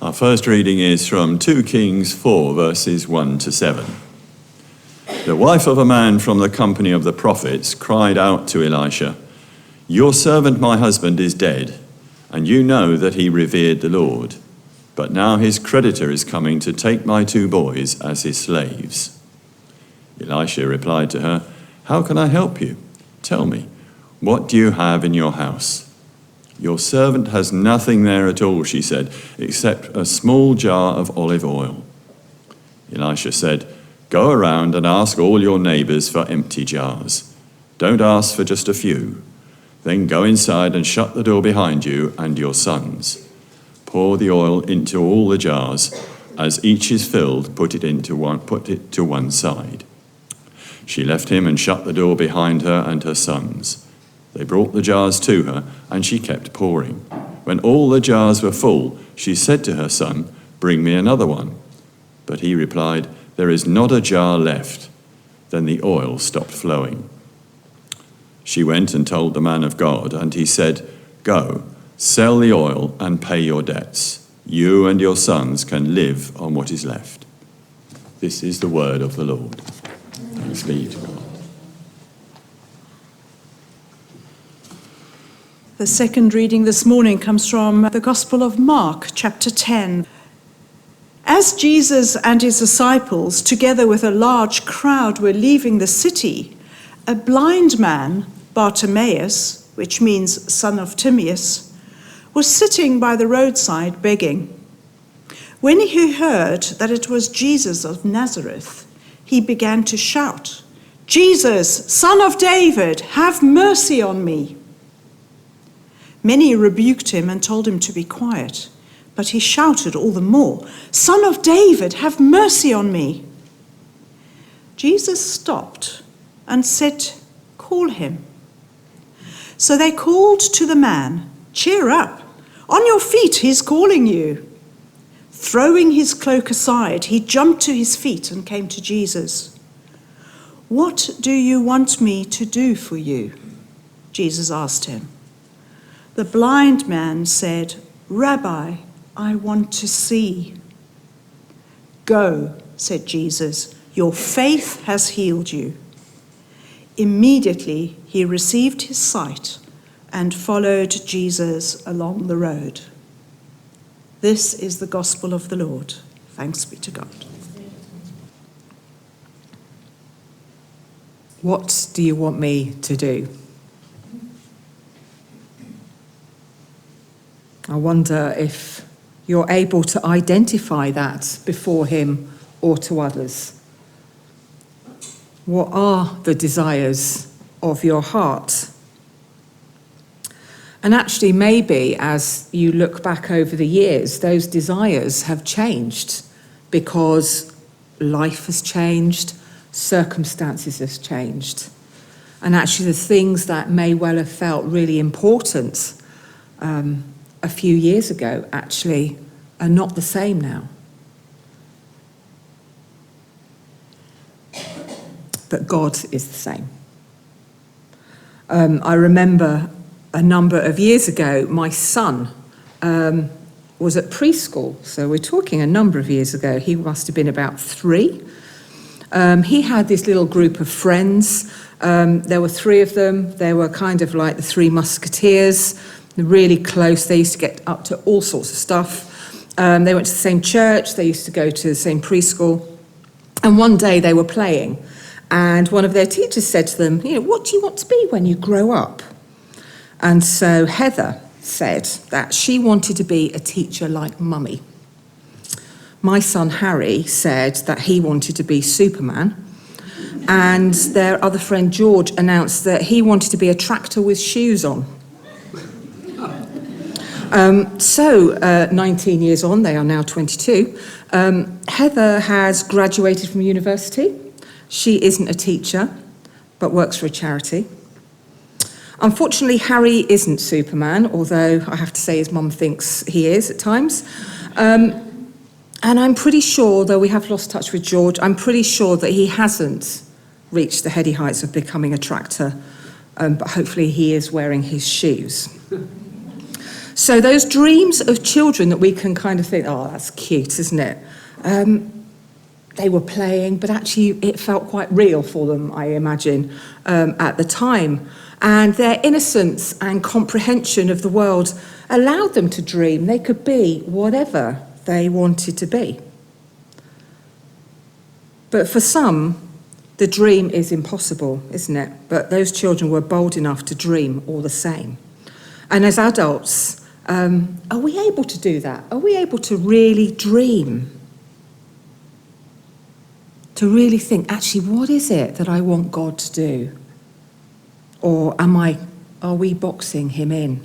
Our first reading is from 2 Kings 4, verses 1 to 7. The wife of a man from the company of the prophets cried out to Elisha, "Your servant my husband is dead, and you know that he revered the Lord. But now his creditor is coming to take my 2 boys as his slaves." Elisha replied to her, "How can I help you? Tell me, what do you have in your house?" "Your servant has nothing there at all," she said, "except a small jar of olive oil." Elisha said, "Go around and ask all your neighbors for empty jars. Don't ask for just a few. Then go inside and shut the door behind you and your sons. Pour the oil into all the jars. As each is filled, put it to one side." She left him and shut the door behind her and her sons. They brought the jars to her, and she kept pouring. When all the jars were full, she said to her son, "Bring me another one." But he replied, "There is not a jar left." Then the oil stopped flowing. She went and told the man of God, and he said, "Go, sell the oil and pay your debts. You and your sons can live on what is left." This is the word of the Lord. Thanks be to God. The second reading this morning comes from the Gospel of Mark, chapter 10. As Jesus and his disciples, together with a large crowd, were leaving the city, a blind man, Bartimaeus, which means son of Timaeus, was sitting by the roadside begging. When he heard that it was Jesus of Nazareth, he began to shout, "Jesus, Son of David, have mercy on me." Many rebuked him and told him to be quiet, but he shouted all the more, "Son of David, have mercy on me." Jesus stopped and said, "Call him." So they called to the man, "Cheer up, on your feet, he's calling you." Throwing his cloak aside, he jumped to his feet and came to Jesus. "What do you want me to do for you?" Jesus asked him. The blind man said, "Rabbi, I want to see." "Go," said Jesus, "your faith has healed you." Immediately he received his sight and followed Jesus along the road. This is the gospel of the Lord. Thanks be to God. What do you want me to do? I wonder if you're able to identify that before him or to others. What are the desires of your heart? And actually, maybe as you look back over the years, those desires have changed because life has changed, circumstances have changed. And actually, the things that may well have felt really important a few years ago actually are not the same now. But God is the same. I remember a number of years ago, my son was at preschool. So we're talking a number of years ago. He must have been about 3. He had this little group of friends. There were 3 of them. They were kind of like the 3 musketeers. Really close. They used to get up to all sorts of stuff. They went to the same church. They used to go to the same preschool. And one day they were playing. And one of their teachers said to them, "What do you want to be when you grow up?" And so Heather said that she wanted to be a teacher like Mummy. My son Harry said that he wanted to be Superman. And their other friend George announced that he wanted to be a tractor with shoes on. 19 years on, they are now 22, Heather has graduated from university. She isn't a teacher, but works for a charity. Unfortunately, Harry isn't Superman, although I have to say his mum thinks he is at times. And I'm pretty sure, though we have lost touch with George, I'm pretty sure that he hasn't reached the heady heights of becoming a tractor, but hopefully he is wearing his shoes. So those dreams of children that we can kind of think, oh, that's cute, isn't it? They were playing, but actually it felt quite real for them, I imagine, at the time. And their innocence and comprehension of the world allowed them to dream. They could be whatever they wanted to be. But for some, the dream is impossible, isn't it? But those children were bold enough to dream all the same. And as adults, are we able to do that? Are we able to really dream? To really think, actually, what is it that I want God to do? Or are we boxing him in?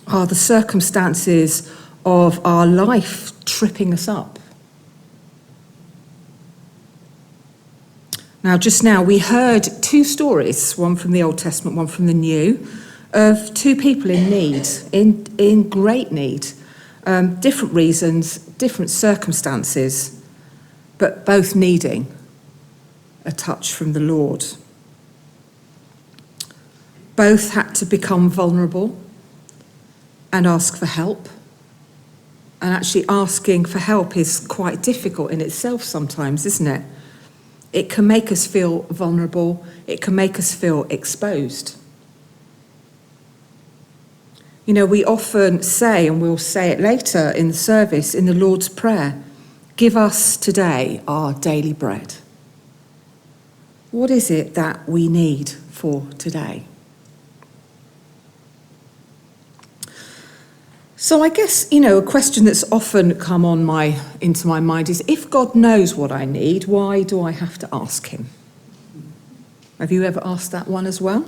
Are the circumstances of our life tripping us up? Now, just now, we heard two stories, one from the Old Testament, one from the New, of two people in need, in great need, different reasons, different circumstances, but both needing a touch from the Lord. Both had to become vulnerable and ask for help. And actually asking for help is quite difficult in itself sometimes, isn't it? It can make us feel vulnerable. It can make us feel exposed. You know, we often say, and we'll say it later in the service, in the Lord's Prayer, give us today our daily bread. What is it that we need for today? So I guess, you know, a question that's often come into my mind is, if God knows what I need, why do I have to ask him? Have you ever asked that one as well?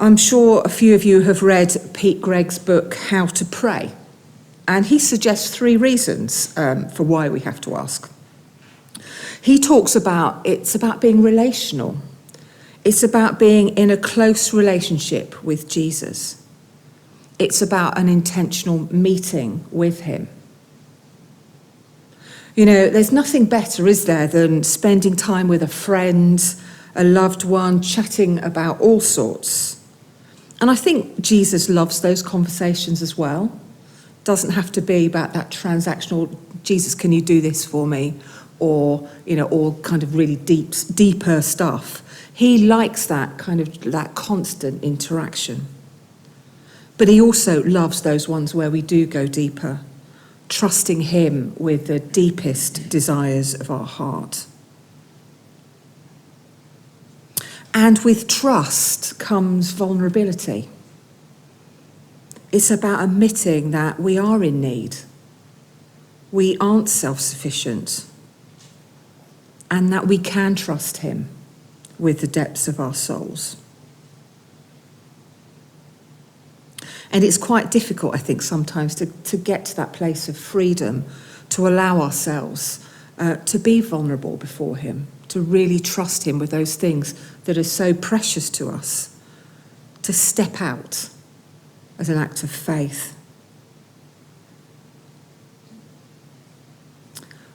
I'm sure a few of you have read Pete Gregg's book, How to Pray, and he suggests 3 reasons for why we have to ask. He talks about it's about being relational. It's about being in a close relationship with Jesus. It's about an intentional meeting with him. You know, there's nothing better, is there, than spending time with a friend, a loved one, chatting about all sorts. And I think Jesus loves those conversations as well. Doesn't have to be about that transactional, Jesus, can you do this for me? Or, you know, all kind of really deeper stuff. He likes that constant interaction. But he also loves those ones where we do go deeper, trusting him with the deepest desires of our heart. And with trust comes vulnerability. It's about admitting that we are in need. We aren't self-sufficient. And that we can trust him with the depths of our souls. And it's quite difficult, I think, sometimes to get to that place of freedom, to allow ourselves to be vulnerable before him, to really trust him with those things that are so precious to us, to step out as an act of faith.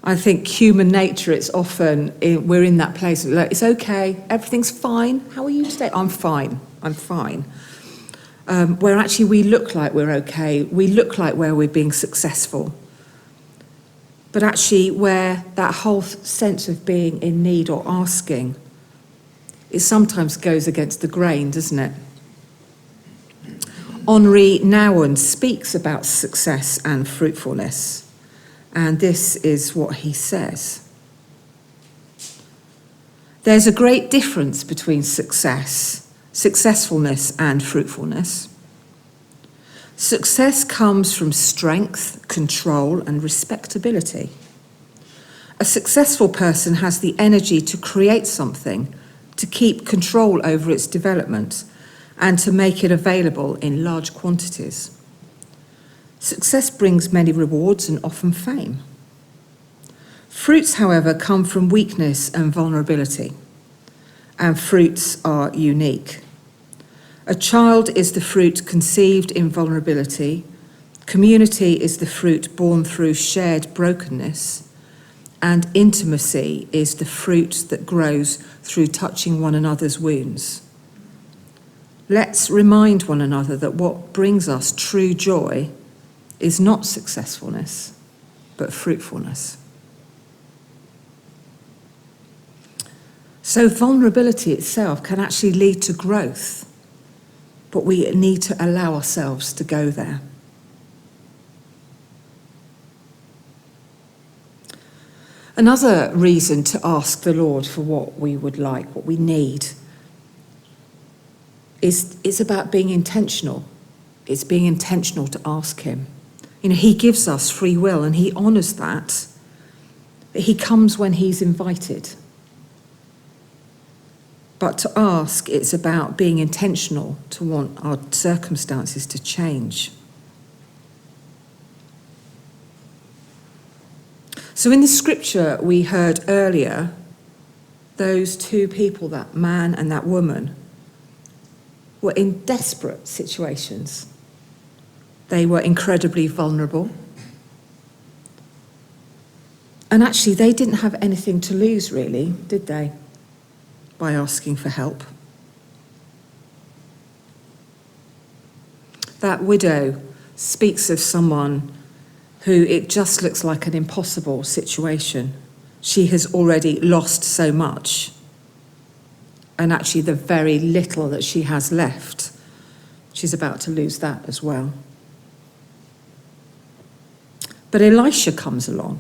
I think human nature, it's often, we're in that place, like, it's okay, everything's fine. How are you today? I'm fine. Where actually we look like we're okay, we look like where we're being successful. But actually where that whole sense of being in need or asking, it sometimes goes against the grain, doesn't it? Henri Nouwen speaks about success and fruitfulness. And this is what he says. There's a great difference between successfulness and fruitfulness. Success comes from strength, control, and respectability. A successful person has the energy to create something, to keep control over its development, and to make it available in large quantities. Success brings many rewards and often fame. Fruits, however, come from weakness and vulnerability, and fruits are unique. A child is the fruit conceived in vulnerability, community is the fruit born through shared brokenness, and intimacy is the fruit that grows through touching one another's wounds. Let's remind one another that what brings us true joy is not successfulness, but fruitfulness. So vulnerability itself can actually lead to growth, but we need to allow ourselves to go there. Another reason to ask the Lord for what we would like, what we need, is it's about being intentional. It's being intentional to ask him. He gives us free will and he honours that. But he comes when he's invited. But to ask, it's about being intentional to want our circumstances to change. So in the scripture we heard earlier, those two people, that man and that woman, were in desperate situations. They were incredibly vulnerable. And actually, they didn't have anything to lose, really, did they, by asking for help? That widow speaks of someone who it just looks like an impossible situation. She has already lost so much. And actually, the very little that she has left, she's about to lose that as well. But Elisha comes along.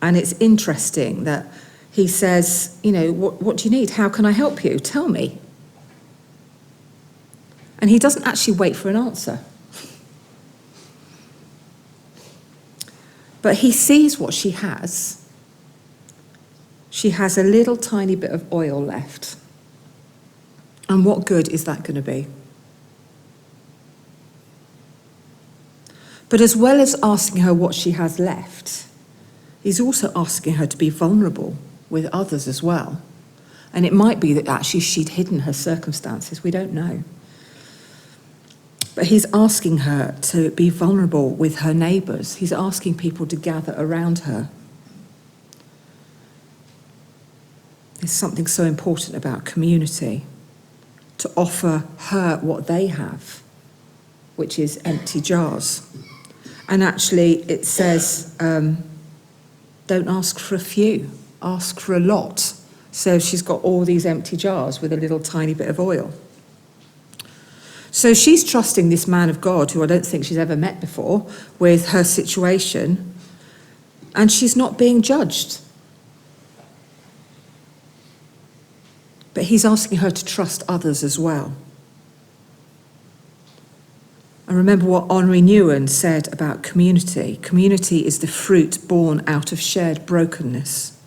And it's interesting that he says, what do you need? How can I help you? Tell me. And he doesn't actually wait for an answer. But he sees what she has. She has a little tiny bit of oil left. And what good is that going to be? But as well as asking her what she has left, he's also asking her to be vulnerable with others as well. And it might be that actually she'd hidden her circumstances. We don't know. But he's asking her to be vulnerable with her neighbours. He's asking people to gather around her. There's something so important about community, to offer her what they have, which is empty jars. And actually it says, don't ask for a few, ask for a lot. So she's got all these empty jars with a little tiny bit of oil. So she's trusting this man of God, who I don't think she's ever met before, with her situation, and she's not being judged. But he's asking her to trust others as well. And remember what Henri Nouwen said about community. Community is the fruit born out of shared brokenness.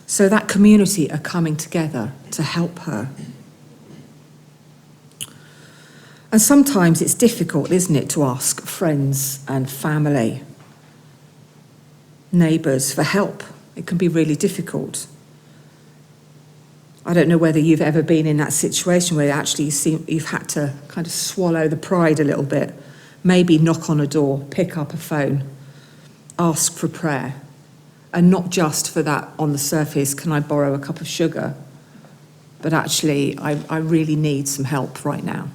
So that community are coming together to help her. And sometimes it's difficult, isn't it, to ask friends and family, neighbours for help. It can be really difficult. I don't know whether you've ever been in that situation where actually you've had to kind of swallow the pride a little bit, maybe knock on a door, pick up a phone, ask for prayer, and not just for that on the surface, can I borrow a cup of sugar, but actually I really need some help right now.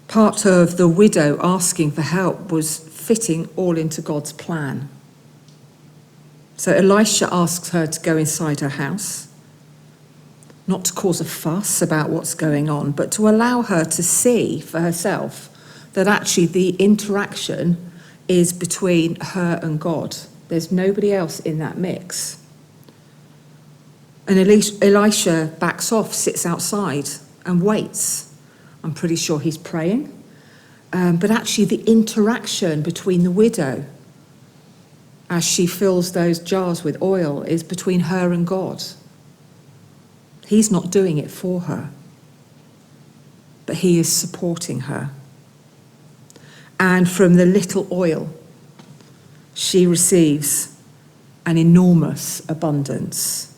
Part of the widow asking for help was fitting all into God's plan. So Elisha asks her to go inside her house, not to cause a fuss about what's going on, but to allow her to see for herself that actually the interaction is between her and God. There's nobody else in that mix. And Elisha backs off, sits outside and waits. I'm pretty sure he's praying. But actually the interaction between the widow as she fills those jars with oil is between her and God. He's not doing it for her, but he is supporting her. And from the little oil, she receives an enormous abundance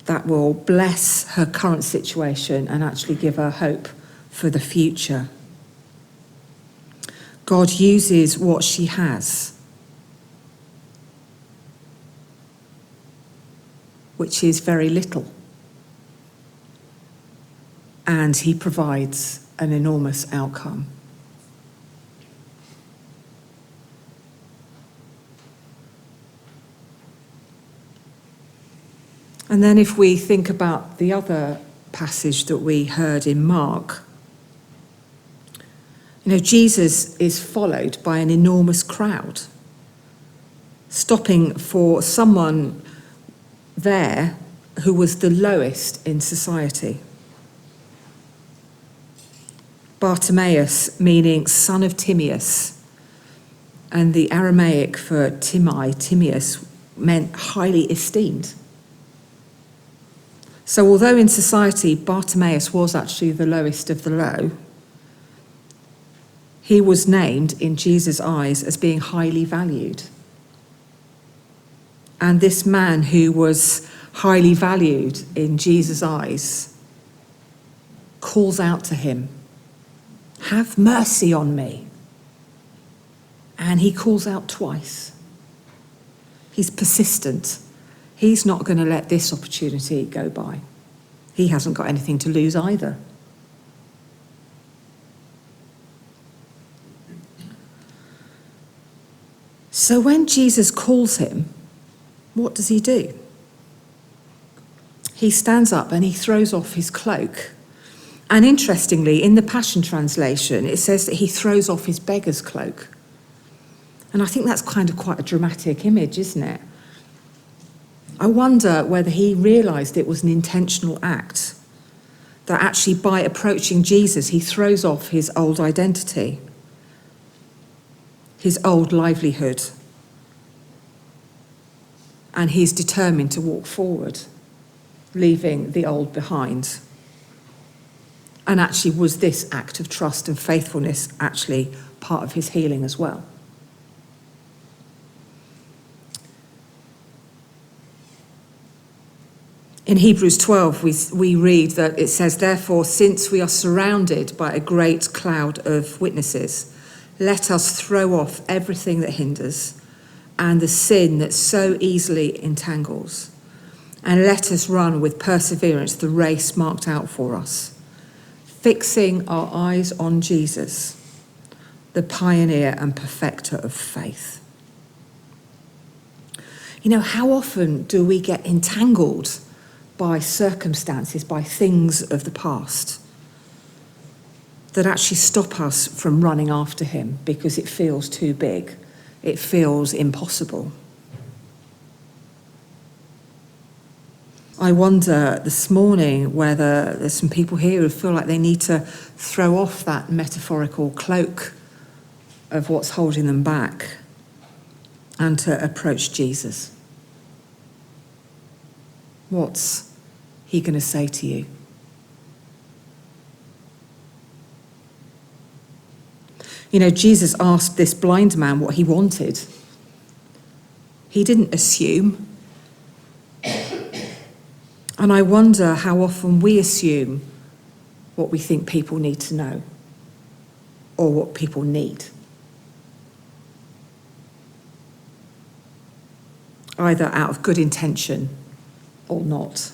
that will bless her current situation and actually give her hope for the future. God uses what she has. which is very little. And he provides an enormous outcome. And then if we think about the other passage that we heard in Mark, Jesus is followed by an enormous crowd, stopping for someone there who was the lowest in society. Bartimaeus, meaning son of Timaeus, and the Aramaic for Timaeus, meant highly esteemed. So although in society Bartimaeus was actually the lowest of the low, he was named in Jesus' eyes as being highly valued. And this man who was highly valued in Jesus' eyes calls out to him, "Have mercy on me." And he calls out twice. He's persistent. He's not going to let this opportunity go by. He hasn't got anything to lose either. So when Jesus calls him, what does he do? He stands up and he throws off his cloak. And interestingly, in the Passion Translation, it says that he throws off his beggar's cloak. And I think that's kind of quite a dramatic image, isn't it? I wonder whether he realised it was an intentional act, that actually by approaching Jesus, he throws off his old identity, his old livelihood, and he's determined to walk forward, leaving the old behind. And actually, was this act of trust and faithfulness actually part of his healing as well? In Hebrews 12, we read that it says, "Therefore, since we are surrounded by a great cloud of witnesses, let us throw off everything that hinders and the sin that so easily entangles, and let us run with perseverance the race marked out for us, fixing our eyes on Jesus, the pioneer and perfecter of faith." How often do we get entangled by circumstances, by things of the past that actually stop us from running after him because it feels too big, it feels impossible? I wonder this morning whether there's some people here who feel like they need to throw off that metaphorical cloak of what's holding them back and to approach Jesus. What's he going to say to you? Jesus asked this blind man what he wanted. He didn't assume. And I wonder how often we assume what we think people need to know or what people need. Either out of good intention or not.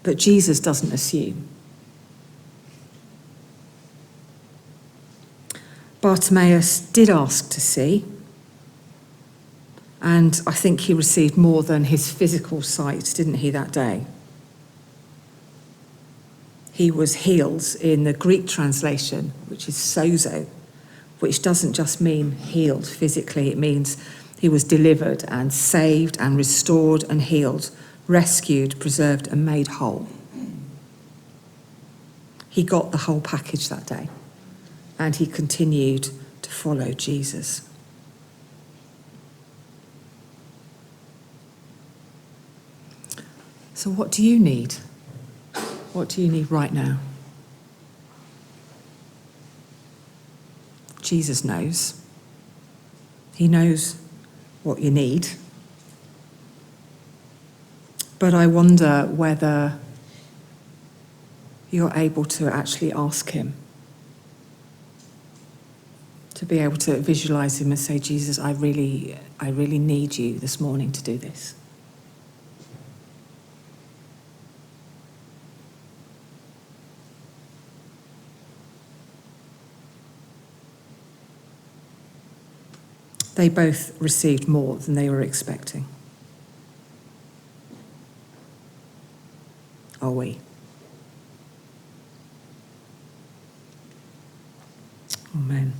But Jesus doesn't assume. Bartimaeus did ask to see, and I think he received more than his physical sight, didn't he, that day? He was healed in the Greek translation, which is sozo, which doesn't just mean healed physically, it means he was delivered and saved and restored and healed, rescued, preserved and made whole. He got the whole package that day, and he continued to follow Jesus. So what do you need? What do you need right now? Jesus knows. He knows what you need. But I wonder whether you're able to actually ask him, to be able to visualize him and say, Jesus, I really need you this morning to do this. They both received more than they were expecting. Are we? Amen.